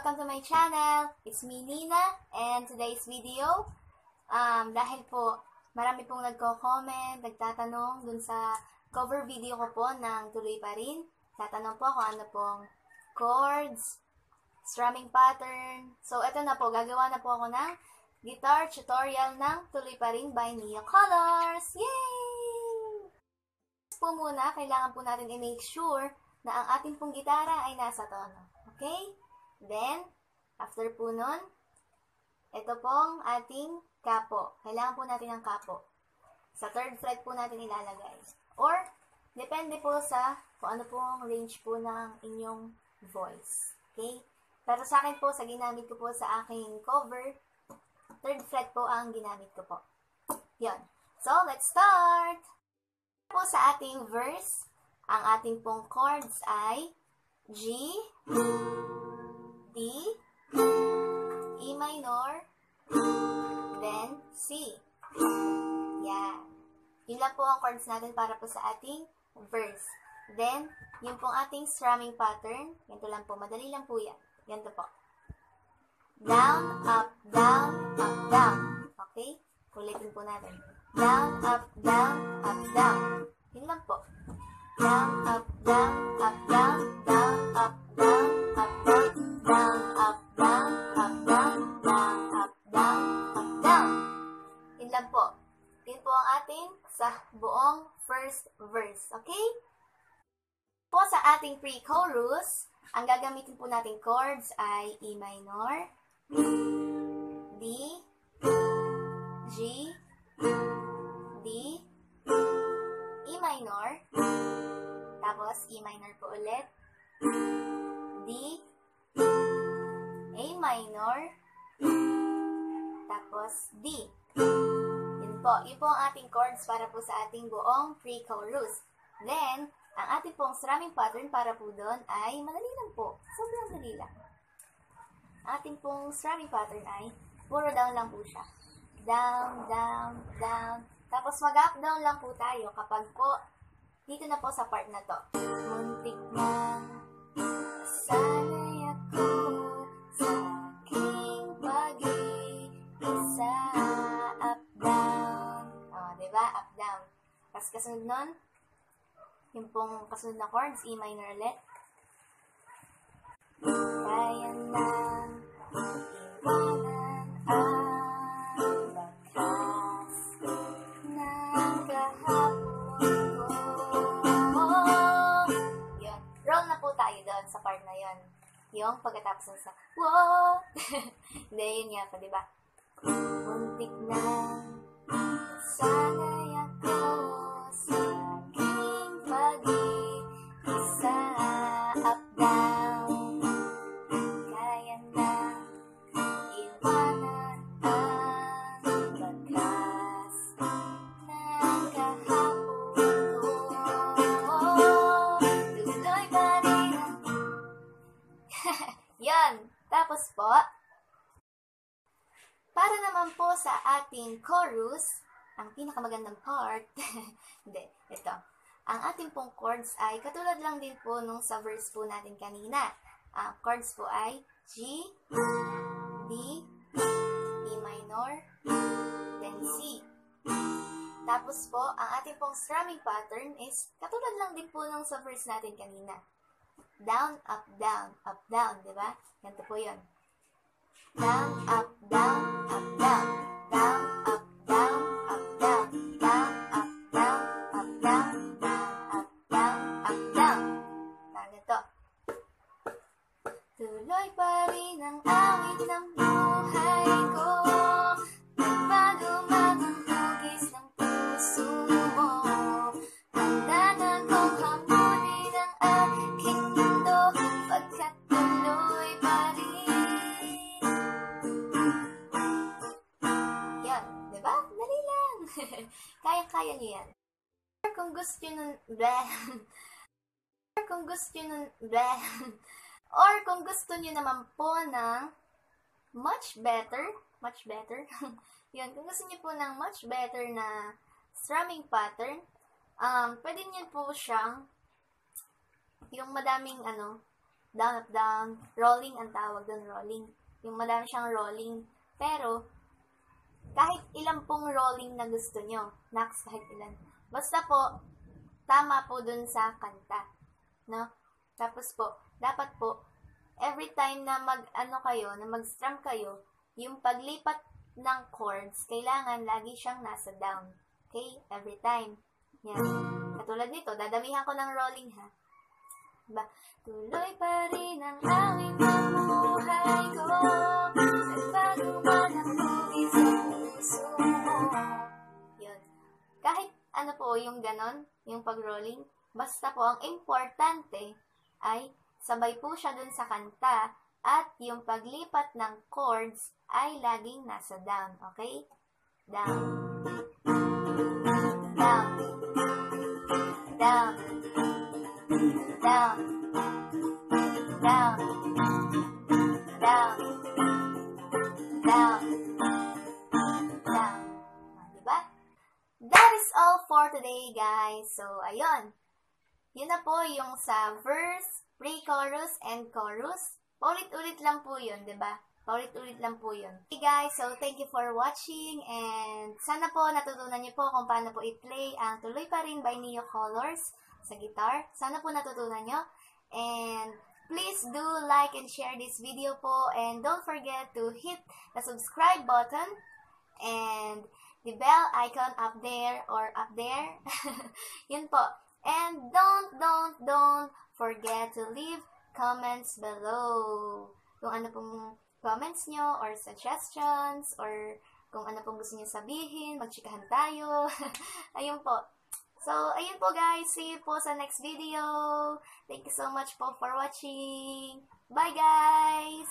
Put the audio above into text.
welcome to my channel. It's me, Nina, and today's video, dahil po marami pong nagko-comment, nagtatanong dun sa cover video ko po ng Tuloy Pa Rin. Tatanong po kung ano pong chords, strumming pattern. So, eto na po, gagawa na po ako ng guitar tutorial ng Tuloy Pa Rin by Neo Colors. Yay! Po muna, kailangan po natin i-make sure na ang ating pong gitara ay nasa tono. Okay? Then, after po nun, ito pong ating kapo. Kailangan po natin ng kapo. Sa 3rd fret po natin ilalagay. Or, depende po sa kung ano pong range po ng inyong voice. Okay? Pero sa akin po, sa ginamit ko po sa aking cover, 3rd fret po ang ginamit ko po. Yan. So, let's start! Po sa ating verse, ang ating pong chords ay G, D, E minor, then C. Yan. Yun lang po ang chords natin para po sa ating verse. Then, yun pong ating strumming pattern. Ganito lang po. Madali lang po yan. Ganito po. Down, up, down, up, down. Okay? Ulitin po natin. Down, up, down, up, down. Yun lang po. Down, up, down, up, down, down, up, down, up, down, down, up, down, up, down, down, up, down, up, down. Yun lang po. Yun po ang ating sa buong first verse. Okay? Po sa ating pre-chorus, ang gagamitin po nating chords ay E minor, D, G, D, E minor, tapos E minor po ulit, D, A minor, tapos D. Yun po ang ating chords para po sa ating buong pre-chorus. Then, ang ating pong strumming pattern para po doon ay madali lang po. Sobrang dali lang. Ang ating pong strumming pattern ay puro down lang po siya. Down, down, down. Tapos mag-up down lang po tayo kapag po dito na po sa part na to. Muntik na sanay ako sa aking pag-iisa. Up, down. O, diba? Up, down. Tapos kasunod nun, yung pong kasunod na chords, E minor ulit. Kaya na iwanan ang bakas ng kahapon ko. Yun. Roll na po tayo doon sa part na yun. Yung pagkatapos sa whoa! Hindi, yun nga pa, diba? Muntik na sanay ako sa aking pag-iisa. Up, down. Kaya na iwanan ang bakas ng kahapon ko. Tuloy pa rin ang yan. Tapos po, para naman po sa ating chorus, ang pinakamagandang part, hindi, ito. Ang ating pong chords ay katulad lang din po nung sa verse po natin kanina. Ang chords po ay G, D, E minor, then C. Tapos po, ang ating pong strumming pattern is katulad lang din po nung sa verse natin kanina. Down, up, down, diba? Ganito po yun. Down, up, down, up, down. Down, up, down, up, down. Down, up, down, up, down. Down, up, down, up, down. Ganito. Tuloy pa rin ang awit ng buhay ko. Nagbago man ang hugis ng puso mo. Handa na kong hamunin ang aking mundo pagkat tuloy pa rin. Yan, diba? Dali lang. Kaya-kaya niyo yan. Or kung gusto nyo or kung gusto nyo naman po ng much better, yun, kung gusto nyo po ng much better na strumming pattern, pwede nyo po siyang yung madaming up, down. Rolling ang tawag doon, rolling. Yung madami siyang rolling. Pero, kahit ilang pong rolling na gusto nyo. Next, kahit ilan. Basta po, tama po dun sa kanta. No? Tapos po, dapat po, every time na mag-strum kayo, yung paglipat ng chords, kailangan lagi siyang nasa down. Okay? Every time. Yan. Katulad nito, dadamihan ko ng rolling ha. Diba? Tuloy pa rin ang aming mamuhay ko, nagbago man ang tubig sa puso mo. Yun. Kahit ano po yung ganon, yung pag-rolling, basta po ang importante ay sabay po siya dun sa kanta at yung paglipat ng chords ay laging nasa down. Okay? Down. Down. Down. Down. Down. Down. Down. Down. Diba? That is all for today, guys. So, ayun. Yun na po yung sa verse, pre-chorus, and chorus. Paulit-ulit lang po yun, diba? Paulit-ulit lang po yun. Okay, guys. So, thank you for watching. And sana po natutunan niyo po kung paano po i-play ang Tuloy Pa Rin by Neo Colors sa guitar. Sana po natutunan nyo. And please do like and share this video po. And don't forget to hit the subscribe button and the bell icon up there or up there. Yun po. And don't forget to leave comments below. Kung ano pong comments nyo or suggestions or kung ano pong gusto nyo sabihin, magchikahan tayo. Ayun po. So, ayun po guys. See you po sa next video. Thank you so much po for watching. Bye guys!